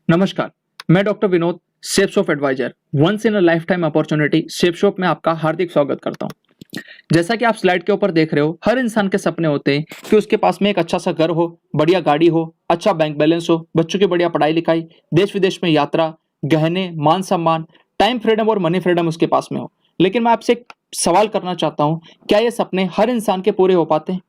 नमस्कार, मैं doctor Vinod, safe shop advisor, once in a life time opportunity safe shop में आपका हार्दिक स्वागत करता हूं। जैसा कि आप स्लाइड के ऊपर देख रहे हो, हर इंसान के सपने होते हैं कि उसके पास में एक अच्छा सा घर हो, बढ़िया गाड़ी हो, अच्छा बैंक बैलेंस हो, बच्चों की बढ़िया पढ़ाई लिखाई, देश विदेश में यात्रा, गहने, मान सम्मान, टाइम फ्रीडम और मनी फ्रीडम उसके पास में हो। लेकिन मैं आपसे एक सवाल करना चाहता हूँ, क्या ये सपने हर इंसान के पूरे हो पाते हैं?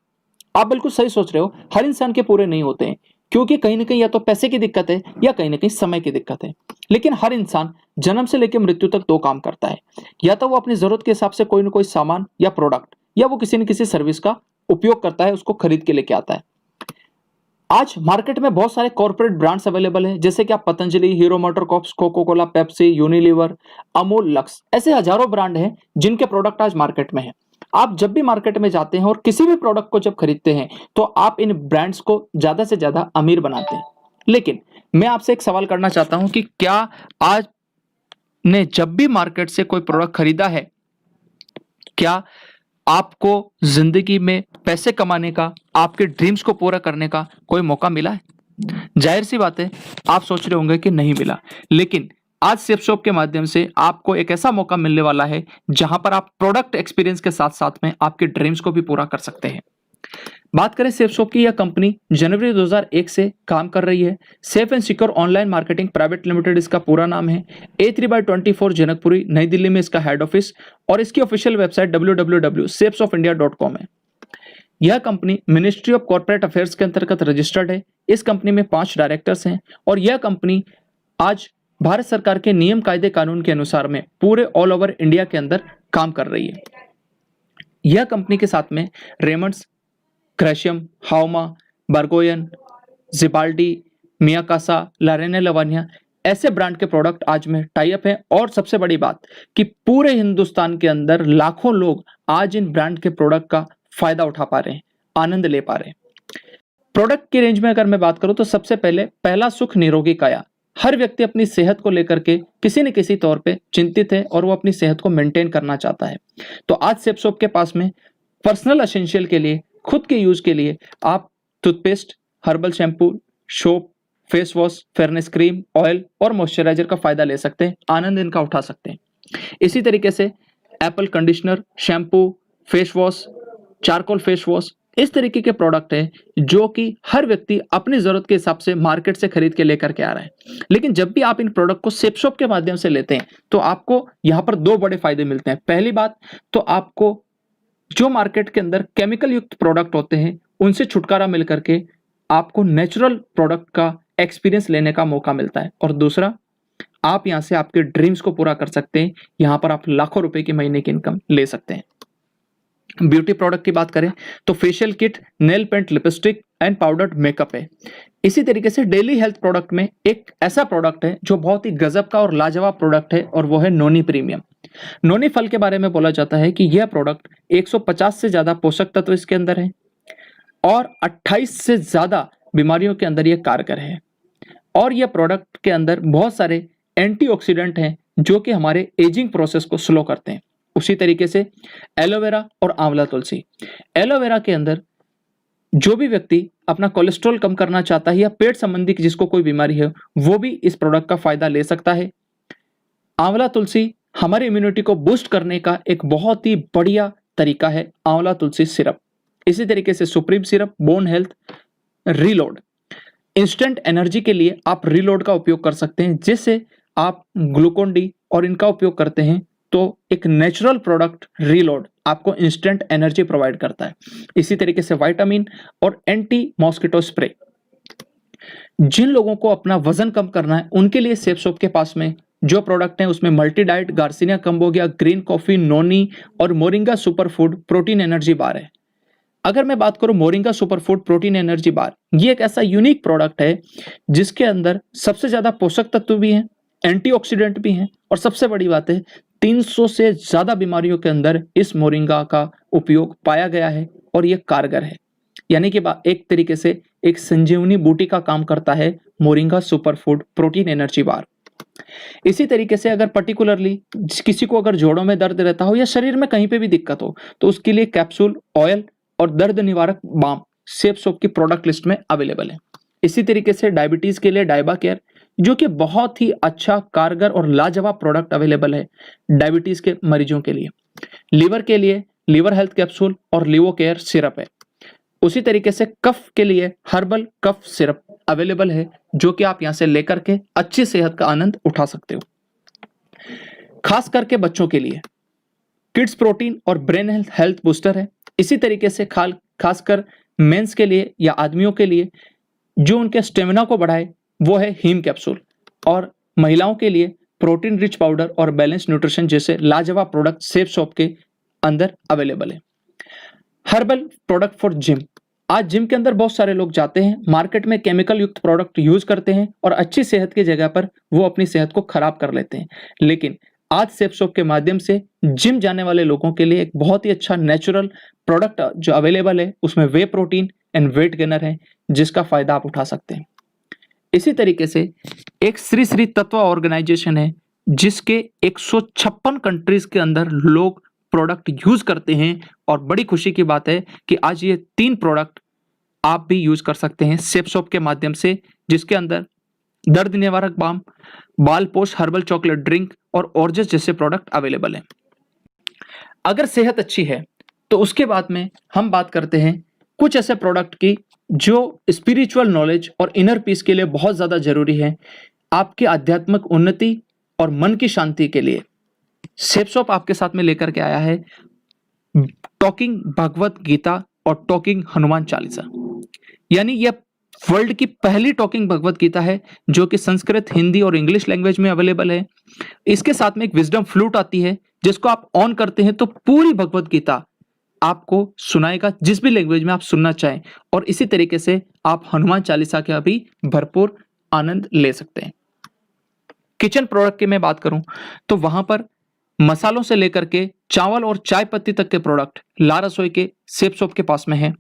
आप बिल्कुल सही सोच रहे हो, हर इंसान के पूरे नहीं होते हैं, क्योंकि कहीं ना कहीं या तो पैसे की दिक्कत है या कहीं ना कहीं समय की दिक्कत है। लेकिन हर इंसान जन्म से लेकर मृत्यु तक दो काम करता है, या तो वो अपनी जरूरत के हिसाब से कोई ना कोई सामान या प्रोडक्ट, या वो किसी न किसी सर्विस का उपयोग करता है, उसको खरीद के लेके आता है। आज मार्केट में बहुत सारे कॉर्पोरेट ब्रांड्स अवेलेबल हैं, जैसे कि आप Patanjali, Hero MotoCorps, Coca Cola, Pepsi, Unilever, Amul, Lux, ऐसे हजारों ब्रांड हैं जिनके प्रोडक्ट आज मार्केट में हैं। आप जब भी मार्केट में जाते हैं और किसी भी प्रोडक्ट को जब खरीदते हैं, तो आप इन ब्रांड्स को ज्यादा से ज्यादा अमीर बनाते हैं। लेकिन मैं आपसे एक सवाल करना चाहता हूं कि क्या आज ने जब भी मार्केट से कोई प्रोडक्ट खरीदा है, क्या आपको जिंदगी में पैसे कमाने का, आपके ड्रीम्स को पूरा करने का कोई मौका मिला है? जाहिर सी बात है, आप सोच रहे होंगे कि नहीं मिला। लेकिन आज सेफ शॉप के माध्यम से आपको एक ऐसा मौका मिलने वाला है जहां पर आप प्रोडक्ट एक्सपीरियंस के साथ साथ में आपके ड्रीम्स को भी पूरा कर सकते हैं। बात करें सेफ शॉप की, यह कंपनी जनवरी 2001 से काम कर रही है। Safe and secure online marketing private limited इसका पूरा नाम है। A3/24 जनकपुरी, नई दिल्ली में इसका हेड ऑफिस, और इसकी ऑफिशियल वेबसाइट www.safesoffindia.com है। यह company ministry of corporate affairs के अंतर्गत रजिस्टर्ड है। इस कंपनी में 5 डायरेक्टर्स हैं, और यह कंपनी आज भारत सरकार के नियम कायदे कानून के अनुसार में पूरे ऑल ओवर इंडिया के अंदर काम कर रही है। यह कंपनी के साथ में रेमंड्स, क्रैशियम, हाउमा, बार्गोयन, जिबाल्डी, मियाकासा, लारेने लवानिया, ऐसे ब्रांड के प्रोडक्ट आज में टाई अप है। और सबसे बड़ी बात कि पूरे हिंदुस्तान के अंदर लाखों लोग आज इन ब्रांड के प्रोडक्ट का फायदा उठा पा रहे हैं, आनंद ले पा रहे हैं। प्रोडक्ट की रेंज में अगर मैं बात करूं तो सबसे पहले पहला सुख निरोगी काया। हर व्यक्ति अपनी सेहत को लेकर के किसी न किसी तौर पे चिंतित है और वो अपनी सेहत को मेंटेन करना चाहता है। तो आज सेफ शॉप के पास में पर्सनल एसेंशियल के लिए, खुद के यूज के लिए आप toothpaste, herbal shampoo, soap, face wash, fairness cream, oil और मॉइस्चराइजर का फायदा ले सकते हैं, आनंद इनका उठा सकते हैं। इसी तरीके से Apple conditioner, shampoo, face wash, charcoal face wash, इस तरीके के प्रोडक्ट है जो कि हर व्यक्ति अपनी जरूरत के हिसाब से मार्केट से खरीद के लेकर के आ रहा है। लेकिन जब भी आप इन प्रोडक्ट को सेफ शॉप के माध्यम से लेते हैं, तो आपको यहाँ पर 2 बड़े फायदे मिलते हैं। पहली बात तो आपको जो मार्केट के अंदर केमिकल युक्त प्रोडक्ट होते हैं, उनसे छुटकारा मिल करके आपको नेचुरल प्रोडक्ट का एक्सपीरियंस लेने का मौका मिलता है। और दूसरा, आप यहां से आपके ड्रीम्स को पूरा कर सकते हैं। यहां पर आप लाखों रुपए की महीने की इनकम ले सकते हैं। ब्यूटी प्रोडक्ट की बात करें तो facial kit, nail paint, lipstick and powdered makeup है। इसी तरीके से डेली हेल्थ प्रोडक्ट में एक ऐसा प्रोडक्ट है जो बहुत ही गजब का और लाजवाब प्रोडक्ट है, और वो है नोनी प्रीमियम। नोनी फल के बारे में बोला जाता है कि यह प्रोडक्ट 150 से ज्यादा पोषक तत्व इसके अंदर है, और 28 से ज्यादा बीमारियों के अंदर यह कारगर है। और यह प्रोडक्ट के अंदर बहुत सारे एंटीऑक्सीडेंट हैं जो कि हमारे एजिंग प्रोसेस को स्लो करते हैं। उसी तरीके से एलोवेरा और आंवला तुलसी। एलोवेरा के अंदर जो भी व्यक्ति अपना कोलेस्ट्रॉल कम करना चाहता है या पेट संबंधी जिसको कोई बीमारी है, वो भी इस प्रोडक्ट का फायदा ले सकता है। आंवला तुलसी हमारी इम्यूनिटी को बूस्ट करने का एक बहुत ही बढ़िया तरीका है, आंवला तुलसी सिरप। इसी तरीके से supreme syrup, bone health, reload, instant energy के लिए आप रीलोड का उपयोग कर सकते हैं, जिससे आप ग्लूकोन डी और इनका उपयोग करते हैं तो एक नेचुरल प्रोडक्ट रीलोड आपको इंस्टेंट एनर्जी प्रोवाइड करता है। इसी तरीके से विटामिन और एंटी मॉस्किटो स्प्रे। जिन लोगों को अपना वजन कम करना है, उनके लिए सेफ शॉप के पास में जो प्रोडक्ट है उसमें multi diet, garcinia cambogia, green coffee, noni और moringa super food protein energy bar है। अगर मैं बात करूं moringa super food protein energy bar, ये एक ऐसा यूनिक प्रोडक्ट है जिसके अंदर सबसे ज्यादा पोषक तत्व भी हैं, एंटीऑक्सीडेंट भी हैं, और सबसे बड़ी बात है 300 से ज्यादा बीमारियों के अंदर इस मोरिंगा का उपयोग पाया गया है, और ये कारगर है। यानी कि एक तरीके से एक संजीवनी बूटी का काम करता है moringa super food protein energy बार। इसी तरीके से अगर पर्टिकुलरली किसी को अगर जोड़ों में दर्द रहता हो या शरीर में कहीं पे भी दिक्कत हो, तो उसके लिए कैप्सूल, ऑयल और दर्द निवारक बाम सेफ शॉप की प्रोडक्ट लिस्ट में अवेलेबल है। इसी तरीके से डायबिटीज के लिए डायबा केयर, जो कि बहुत ही अच्छा, कारगर और लाजवाब प्रोडक्ट अवेलेबल है डायबिटीज के मरीजों के लिए। लीवर के लिए लीवर हेल्थ कैप्सूल और लिवो केयर सिरप है। उसी तरीके से कफ के लिए हर्बल कफ सिरप अवेलेबल है, जो कि आप यहां से लेकर के अच्छी सेहत का आनंद उठा सकते हो। खास करके बच्चों के लिए किड्स प्रोटीन और ब्रेन हेल्थ बूस्टर है। इसी तरीके से खासकर मेंस के लिए या आदमियों के लिए जो उनके स्टेमिना को बढ़ाए वो है हीम कैप्सूल। और महिलाओं के लिए प्रोटीन रिच पाउडर और बैलेंस न्यूट्रिशन जैसे लाजवाब प्रोडक्ट सेफ शॉप के अंदर अवेलेबल है। Herbal product for gym. आज जिम के अंदर बहुत सारे लोग जाते हैं, मार्केट में केमिकल युक्त प्रोडक्ट यूज करते हैं और अच्छी सेहत की जगह पर वो अपनी सेहत को खराब कर लेते हैं। लेकिन आज सेफ शॉप के माध्यम से जिम जाने वाले लोगों के लिए एक बहुत ही अच्छा नेचुरल प्रोडक्ट जो अवेलेबल है, उसमें वे प्रोटीन एंड वेट गेनर है, जिसका फायदा आप उठा सकते हैं। इसी तरीके से एक श्री श्री तत्व ऑर्गेनाइजेशन है, जिसके 156 कंट्रीज के अंदर लोग प्रोडक्ट यूज करते हैं। और बड़ी खुशी की बात है कि आज ये 3 प्रोडक्ट आप भी यूज कर सकते हैं सेफ शॉप के माध्यम से, जिसके अंदर दर्द निवारक बाम, बालपोश हर्बल चॉकलेट ड्रिंक और ऑर्जस जैसे प्रोडक्ट अवेलेबल हैं। अगर सेहत अच्छी है तो उसके बाद में हम बात करते हैं कुछ ऐसे प्रोडक्ट की जो स्पिरिचुअल नॉलेज और इनर पीस के लिए बहुत ज्यादा जरूरी है, आपकी आध्यात्मिक उन्नति और मन की शांति के लिए। सेफ शॉप आपके साथ में लेकर के आया है टॉकिंग भगवत गीता और टॉकिंग हनुमान चालीसा। यानी यह वर्ल्ड की पहली टॉकिंग भगवत गीता है जो कि संस्कृत, हिंदी और इंग्लिश लैंग्वेज में अवेलेबल है। इसके साथ में एक विजडम फ्लूट आती है, जिसको आप ऑन करते हैं तो पूरी भगवत गीता आपको सुनाएगा जिस भी लैंग्वेज में आप सुनना चाहें। और इसी तरीके से आप हनुमान चालीसा का भी भरपूर आनंद ले सकते हैं। किचन प्रोडक्ट की मैं बात करूं तो वहां पर मसालों से लेकर के चावल और चाय पत्ती तक के प्रोडक्ट ला रसोई के सेफ शॉप के पास में है।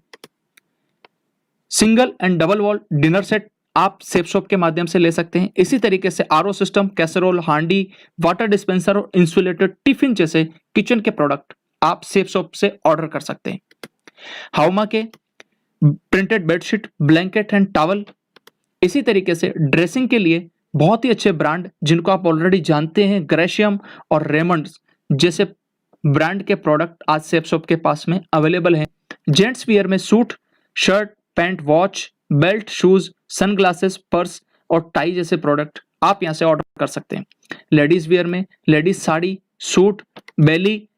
Single and double wall dinner set आप सेफ शॉप के माध्यम से ले सकते हैं। इसी तरीके से आरओ सिस्टम, कैसरोल, हांडी, वाटर डिस्पेंसर और इंसुलेटेड टिफिन जैसे किचन के प्रोडक्ट आप सेफ शॉप से ऑर्डर कर सकते हैं। हाउमा के printed bedsheet, blanket and towel. इसी तरीके से ड्रेसिंग के लिए बहुत ही अच्छे ब्रांड जिनको आप ऑलरेडी जानते हैं, ग्रेशियम और रेमंड्स जैसे ब्रांड के प्रोडक्ट आज सेफ शॉप के पास में अवेलेबल हैं। जेंट्स वियर में suit, shirt, pant, watch, belt, shoes, sunglasses, purse और टाई जैसे प्रोडक्ट आप यहां से ऑर्डर कर सकते हैं। लेडीज वियर में लेडीज साड़ी, सूट, बेली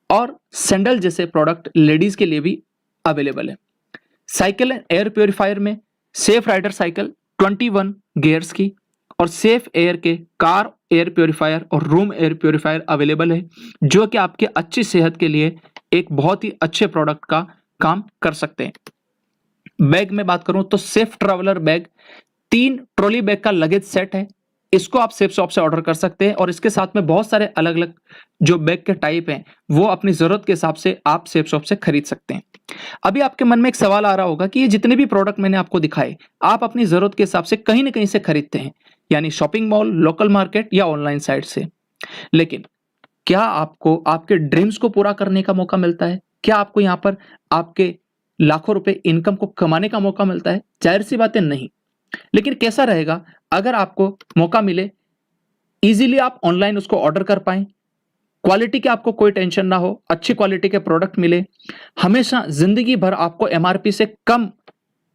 और सैंडल जैसे प्रोडक्ट लेडीज के लिए भी अवेलेबल है। साइकिल एंड एयर प्योरीफायर में सेफ राइडर साइकिल 21 गियर्स की और सेफ एयर के कार एयर प्योरीफायर और रूम एयर प्योरीफायर अवेलेबल है, जो कि आपके अच्छी सेहत के लिए एक बहुत ही अच्छे प्रोडक्ट का काम कर सकते हैं। बैग में बात करूं तो safe traveller bag 3 trolley bag का लगेज सेट है। इसको आप सेफ शॉप से ऑर्डर कर सकते हैं और इसके साथ में बहुत सारे अलग अलग जो बैग के टाइप हैं वो अपनी जरूरत के हिसाब से आप सेफ शॉप से खरीद सकते हैं। अभी आपके मन में एक सवाल आ रहा होगा कि ये जितने भी प्रोडक्ट मैंने आपको दिखाए आप अपनी जरूरत के हिसाब से कहीं ना कहीं से खरीदते हैं, यानी शॉपिंग मॉल, लोकल मार्केट या ऑनलाइन साइट से। लेकिन क्या आपको आपके ड्रीम्स को पूरा करने का मौका मिलता है? क्या आपको यहाँ पर आपके लाखों रुपए इनकम को कमाने का मौका मिलता है? जाहिर सी बात है नहीं। लेकिन कैसा रहेगा अगर आपको मौका मिले, इजीली आप ऑनलाइन उसको ऑर्डर कर पाए, क्वालिटी के आपको कोई टेंशन ना हो, अच्छी क्वालिटी के प्रोडक्ट मिले, हमेशा जिंदगी भर आपको एमआरपी से कम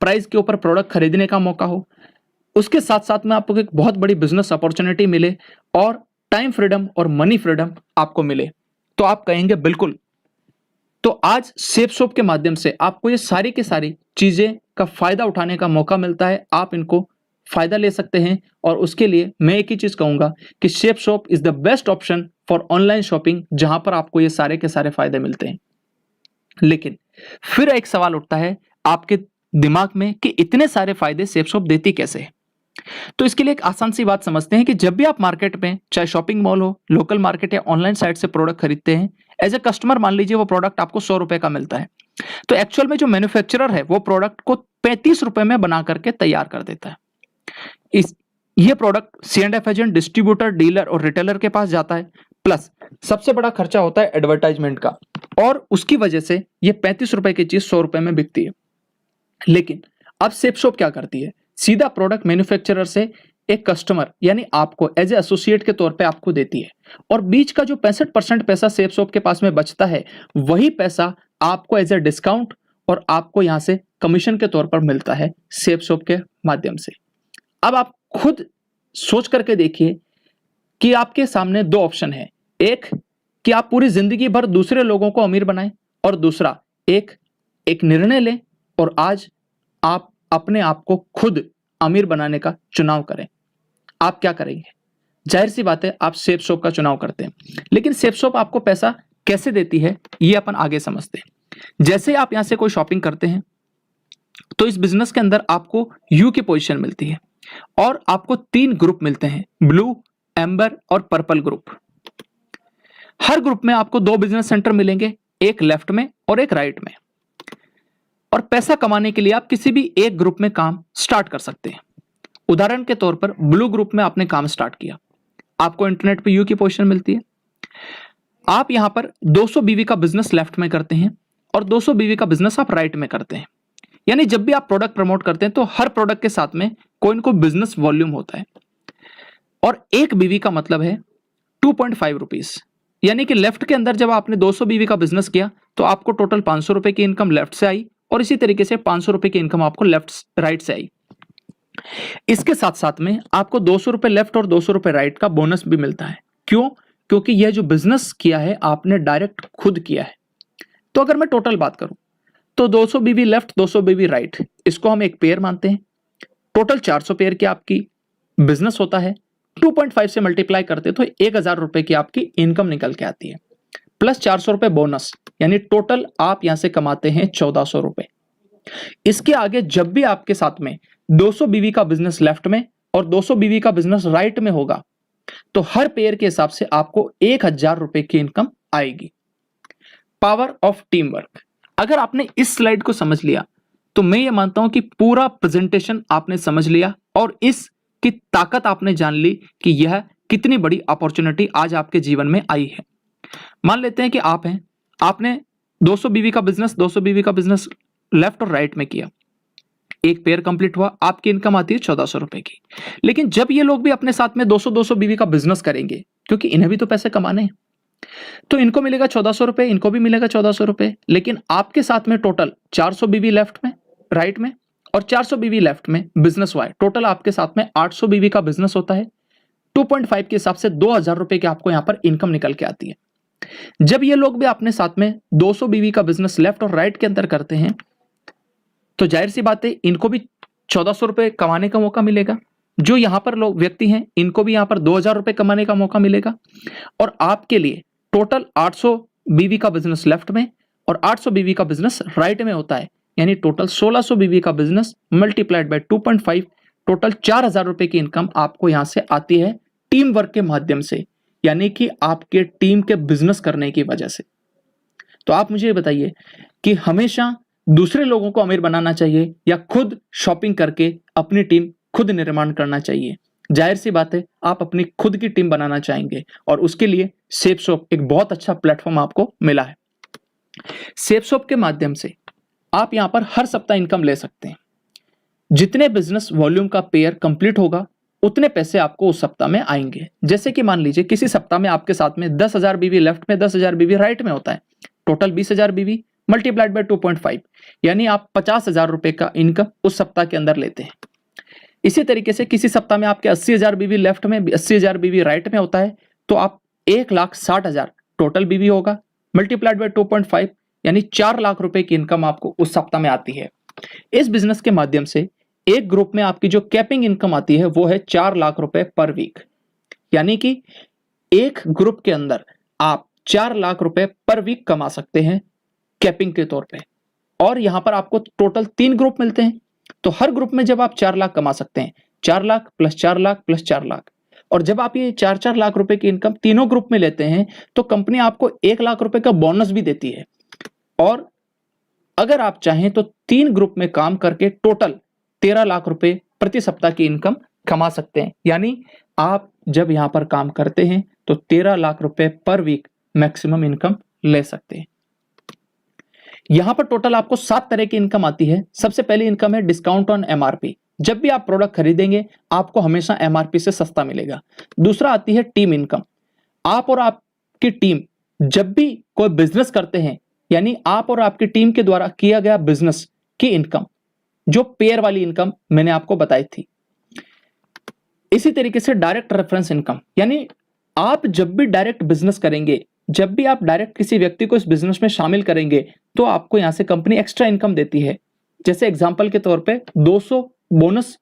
प्राइस के ऊपर प्रोडक्ट खरीदने का मौका हो, उसके साथ साथ में आपको एक बहुत बड़ी बिजनेस अपॉर्चुनिटी मिले और टाइम फ्रीडम और मनी फ्रीडम आपको मिले, तो आप कहेंगे बिल्कुल। तो आज सेफ शॉप के माध्यम से आपको ये सारी की सारी चीजें का फायदा उठाने का मौका मिलता है। आप इनको फायदा ले सकते हैं और उसके लिए मैं एक ही चीज कहूंगा कि safe shop is the best option for online shopping, जहां पर आपको ये सारे के सारे फायदे मिलते हैं। लेकिन फिर एक सवाल उठता है आपके दिमाग में कि इतने सारे फायदे सेफ शॉप देती कैसे है? तो इसके लिए एक आसान सी बात समझते हैं कि जब भी आप मार्केट में, चाहे शॉपिंग मॉल हो, लोकल मार्केट या ऑनलाइन साइट से प्रोडक्ट खरीदते हैं, एज ए कस्टमर मान लीजिए वो प्रोडक्ट आपको 100 रुपए का मिलता है, तो एक्चुअल में जो मैन्युफैक्चरर है वो प्रोडक्ट को 35 रुपए में बना करके तैयार कर देता है। ये product C&F agent, distributor, dealer और रिटेलर के पास जाता है, प्लस सबसे बड़ा खर्चा होता है एडवर्टाइजमेंट का, और उसकी वजह से ये 35 रुपए की चीज 100 रुपए में बिकती है। लेकिन अब सेफ शॉप क्या करती है? सीधा प्रोडक्ट मैन्युफैक्चरर से एक कस्टमर यानी आपको एज ए एसोसिएट के तौर पे आपको देती है, और बीच का जो 65% पैसा सेफ शॉप के पास में बचता है वही पैसा आपको एज ए डिस्काउंट और आपको यहां से कमीशन के तौर पर मिलता है सेफ शॉप के माध्यम से। अब आप खुद सोच करके देखिए कि आपके सामने दो ऑप्शन है, एक कि आप पूरी जिंदगी भर दूसरे लोगों को अमीर बनाएं, और दूसरा एक निर्णय लें और आज आप अपने आप को खुद अमीर बनाने का चुनाव करें। आप क्या करेंगे? जाहिर सी बात है आप सेफ शॉप का चुनाव करते हैं, लेकिन सेफ शॉप आपको पैसा कैसे देती है ये अपन आगे समझते हैं। जैसे आप यहां से कोई शॉपिंग करते हैं तो इस बिजनेस के अंदर आपको यू की पोजीशन मिलती है और आपको 3 ग्रुप मिलते हैं, ब्लू, एम्बर और पर्पल ग्रुप। हर ग्रुप में आपको 2 बिजनेस सेंटर मिलेंगे, एक लेफ्ट में और एक राइट में। और पैसा कमाने के लिए आप किसी भी एक ग्रुप में काम स्टार्ट कर सकते हैं। उदाहरण के तौर पर ब्लू ग्रुप में आपने काम स्टार्ट किया, आपको इंटरनेट पे यू की पोजीशन मिलती है। आप यहां पर 200 बीवी का बिजनेस लेफ्ट में करते हैं और 200 बीवी का बिजनेस आप राइट में करते हैं। यानी जब भी आप प्रोडक्ट प्रमोट करते हैं तो हर प्रोडक्ट के साथ में कोई ना कोई बिजनेस वॉल्यूम होता है, और एक बीवी का मतलब है 2.5 रुपीज। यानी कि लेफ्ट के अंदर जब आपने 200 बीवी का बिजनेस किया तो आपको टोटल 500 रुपए की इनकम लेफ्ट से आई, और इसी तरीके से 500 रुपए की इनकम आपको राइट से आई। इसके साथ साथ में आपको 200 रुपए लेफ्ट और 200 रुपए राइट का बोनस भी मिलता है। क्यों? क्योंकि यह जो बिजनेस किया है आपने डायरेक्ट खुद किया है। तो अगर मैं टोटल बात करूं तो 200 बीवी लेफ्ट 200 बीवी राइट, इसको हम एक पेयर मानते हैं। टोटल 400 पेयर की आपकी बिजनेस होता है, 2.5 से मल्टीप्लाई करते तो 1000 रुपए की आपकी इनकम निकल के आती है, प्लस 400 रुपए बोनस, यानी टोटल आप यहां से कमाते हैं 1400 रुपए। इसके आगे जब भी आपके साथ में 200 बीवी का बिजनेस लेफ्ट में और 200 बीवी का बिजनेस राइट में होगा तो हर पेयर के हिसाब से आपको 1000 रुपए की इनकम आएगी। Power of team work. अगर आपने इस स्लाइड को समझ लिया तो मैं ये मानता हूं कि पूरा प्रेजेंटेशन आपने समझ लिया और इसकी ताकत आपने जान ली कि यह कितनी बड़ी अपॉर्चुनिटी आज आपके जीवन में आई है। मान लेते हैं कि आप हैं, आपने 200 बीवी का बिजनेस लेफ्ट और राइट में किया, एक पेयर कंप्लीट हुआ, आपकी इनकम आती है 1400 रुपए की। लेकिन जब ये लोग भी अपने साथ में 200 बीवी का बिजनेस करेंगे, क्योंकि इन्हें भी तो पैसे कमाने हैं, तो इनको मिलेगा 1400 रुपए, इनको भी मिलेगा 1400 रुपए। लेकिन आपके साथ में टोटल 400 बीवी लेफ्ट में, राइट में और 400 बीवी लेफ्ट में बिजनेस हुआ है। टोटल आपके साथ में 800 बीवी का बिजनेस होता है। 2.5 के हिसाब से 2000 रुपए की आपको यहां पर इनकम निकल के आती है। जब ये लोग भी अपने साथ में 200 बीवी का बिजनेस लेफ्ट और राइट के अंदर करते हैं तो जाहिर सी बात है इनको भी 1400 रुपए कमाने का मौका मिलेगा। जो यहां पर लोग व्यक्ति हैं इनको भी यहां पर 2000 रुपए कमाने का मौका मिलेगा। और आपके लिए टोटल 800 बीवी का बिजनेस लेफ्ट में और 800 बीवी का बिजनेस राइट में होता है, यानी टोटल 1600 बीवी का बिजनेस मल्टीप्लाइड बाय 2.5, टोटल 4000 रुपए की इनकम आपको यहां से आती है टीम वर्क के माध्यम से, यानी कि आपके टीम के बिजनेस करने की वजह से। तो आप मुझे बताइए कि हमेशा दूसरे लोगों को अमीर बनाना चाहिए या खुद शॉपिंग करके अपनी टीम खुद निर्माण करना चाहिए? जाहिर सी बात है आप अपनी खुद की टीम बनाना चाहेंगे और उसके लिए सेफ शॉप एक बहुत अच्छा प्लेटफॉर्म आपको मिला है। सेफ शॉप के माध्यम से आप यहां पर हर सप्ताह इनकम ले सकते हैं। जितने बिजनेस वॉल्यूम का पेयर कंप्लीट होगा उतने पैसे आपको उस सप्ताह में आएंगे। जैसे कि मान लीजिए किसी सप्ताह में आपके साथ में 10,000 बीवी लेफ्ट में 10,000 बीवी राइट में होता है, टोटल 20,000 बीवी मल्टीप्लाइड बाय 2.5, यानी आप 50,000 रुपए का इनकम उस सप्ताह के अंदर लेते हैं। इसी तरीके से किसी सप्ताह में आपके 80,000 बीवी लेफ्ट में 80,000 बीवी राइट में होता है तो आप 1,60,000 टोटल बीवी होगा मल्टीप्लाइड बाय 2.5, यानी 4 लाख रुपए की इनकम आपको उस सप्ताह में आती है। इस बिजनेस के माध्यम से एक ग्रुप में आपकी जो कैपिंग इनकम आती है वो है 4 लाख रुपए पर वीक, यानी कि एक ग्रुप के अंदर आप 4 लाख रुपए पर वीक कमा सकते हैं कैपिंग के तौर पे। और यहां पर आपको टोटल 3 ग्रुप मिलते हैं, तो हर ग्रुप में जब आप 4 लाख कमा सकते हैं, 4 लाख प्लस 4 लाख प्लस 4 लाख, और जब आप ये 4-4 लाख रुपए की इनकम तीनों ग्रुप में लेते हैं तो कंपनी आपको 1 लाख रुपए का बोनस भी देती है। और अगर आप चाहें तो 3 ग्रुप में काम करके टोटल 13 लाख रुपए प्रति सप्ताह की इनकम कमा सकते हैं। यानी आप जब यहां पर काम करते हैं तो 13 लाख रुपए पर वीक मैक्सिमम इनकम ले सकते हैं। यहां पर टोटल आपको 7 तरह की इनकम आती है। सबसे पहली इनकम है डिस्काउंट ऑन एमआरपी, जब भी आप प्रोडक्ट खरीदेंगे आपको हमेशा एमआरपी से सस्ता मिलेगा। दूसरा आती है टीम इनकम। आप और आपकी टीम जब भी कोई बिजनेस करते हैं, यानी आप और आपकी टीम के द्वारा किया गया बिजनेस की इनकम, जो पेयर वाली इनकम मैंने आपको बताई थी। इसी तरीके से डायरेक्ट रेफरेंस इनकम, यानी आप जब भी डायरेक्ट बिजनेस करेंगे, जब भी आप डायरेक्ट किसी व्यक्ति को इस बिजनेस में शामिल करेंगे, तो आपको यहां से कंपनी एक्स्ट्रा इनकम देती है। जैसे एग्जांपल के तौर पे 200 बोनस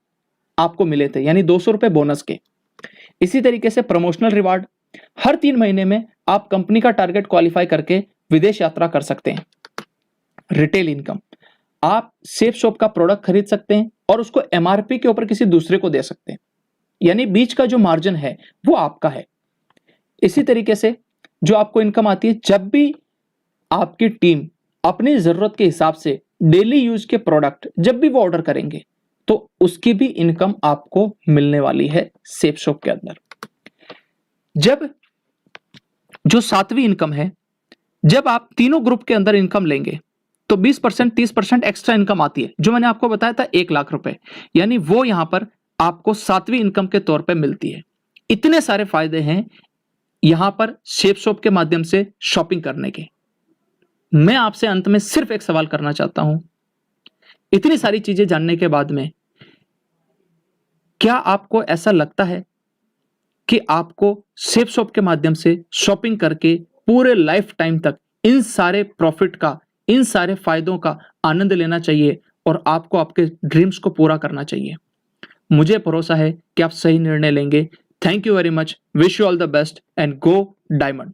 आपको मिले थे, यानी 200 रुपए बोनस के। इसी तरीके से प्रमोशनल रिवार्ड, हर 3 महीने में आप कंपनी का टारगेट क्वालिफाई करके विदेश यात्रा कर सकते हैं। रिटेल इनकम, आप सेफ शॉप का प्रोडक्ट खरीद सकते हैं और उसको एमआरपी के ऊपर किसी दूसरे को दे सकते हैं, यानी बीच का जो मार्जिन है वो आपका है। इसी तरीके से जो आपको इनकम आती है, जब भी आपकी टीम अपनी जरूरत के हिसाब से डेली यूज के प्रोडक्ट जब भी वो ऑर्डर करेंगे, तो उसकी भी इनकम आपको मिलने वाली है सेफ शॉप के अंदर। जब जो 7वीं इनकम है, जब आप तीनों ग्रुप के अंदर इनकम लेंगे तो 20% 30% एक्स्ट्रा इनकम आती है, जो मैंने आपको बताया था 1 लाख रुपए, यानी वो यहां पर आपको 7वीं इनकम के तौर पे मिलती है। इतने सारे फायदे हैं यहां पर सेफ शॉप के माध्यम से शॉपिंग करने के। मैं आपसे अंत में सिर्फ एक सवाल करना चाहता हूं, इतनी सारी चीजें जानने के बाद में क्या आपको ऐसा लगता है कि आपको सेफ शॉप के माध्यम से शॉपिंग करके पूरे लाइफ टाइम तक इन सारे प्रॉफिट का, इन सारे फायदों का आनंद लेना चाहिए और आपको आपके ड्रीम्स को पूरा करना चाहिए? मुझे भरोसा है कि आप सही निर्णय लेंगे। Thank you very much, wish you all the best and go diamond.